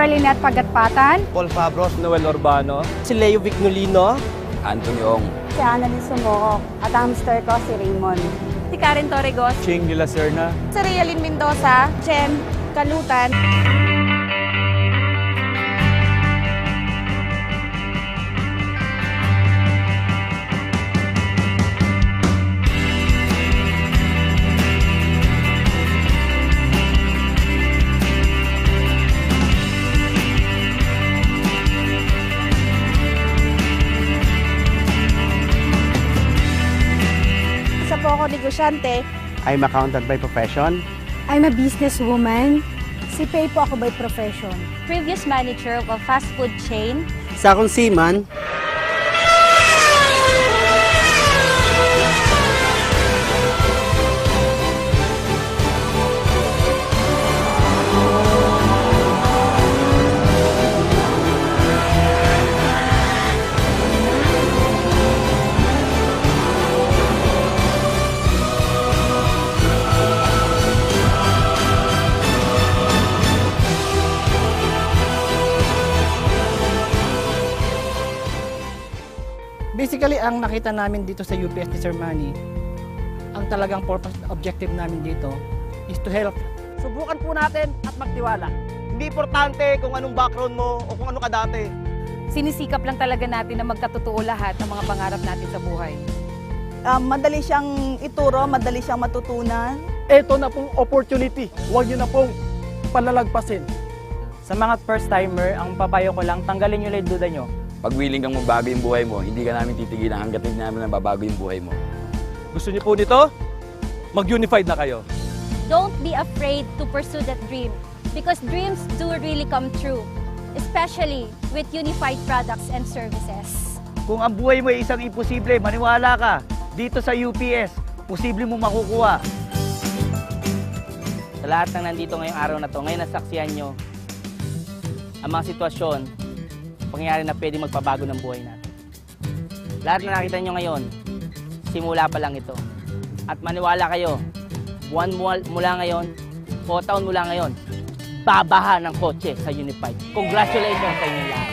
Lynette Pagatpatan, Paul Fabros, Noel Urbano, Si Leo Vignolino. Anthony Ong, si Annalyn Sumorok, at hamster ko si Raymond. Si Karen Torregos, Ching de la Serna, si Rialyn Mendoza, Jem Kalutan. Isa po ako negosyante. I'm accountant by profession. I'm a businesswoman. Si Pay po ako by profession. Previous manager of a fast food chain. Sa akong seaman. Basically, ang nakita namin dito sa UPS ni Sir Manny, ang talagang purpose, objective namin dito is to help. Subukan po natin at magtiwala. Hindi importante kung anong background mo o kung ano ka dati. Sinisikap lang talaga natin na magkatotoo lahat ng mga pangarap natin sa buhay. Madali siyang ituro, madali siyang matutunan. Ito na pong opportunity. Huwag niyo na pong palalagpasin. Sa mga first timer, ang papayo ko lang, tanggalin nyo lang yung duda nyo. Pag willing kang magbago yung buhay mo, hindi ka namin titigilan hanggat hindi namin nababago yung buhay mo. Gusto niyo po nito? Mag-unified na kayo. Don't be afraid to pursue that dream because dreams do really come true, especially with unified products and services. Kung ang buhay mo ay isang imposible, maniwala ka. Dito sa UPS, posible mo makukuha. Sa lahat ng nandito ngayong araw na to, ngayon nasaksihan nyo ang mga sitwasyon, pangyayari na pwede magpabago ng buhay natin. Lahat na nakita nyo ngayon, simula pa lang ito. At maniwala kayo, buwan mula ngayon, o taon mula ngayon, babaha ng kotse sa Unified. Congratulations sa inyo lahat.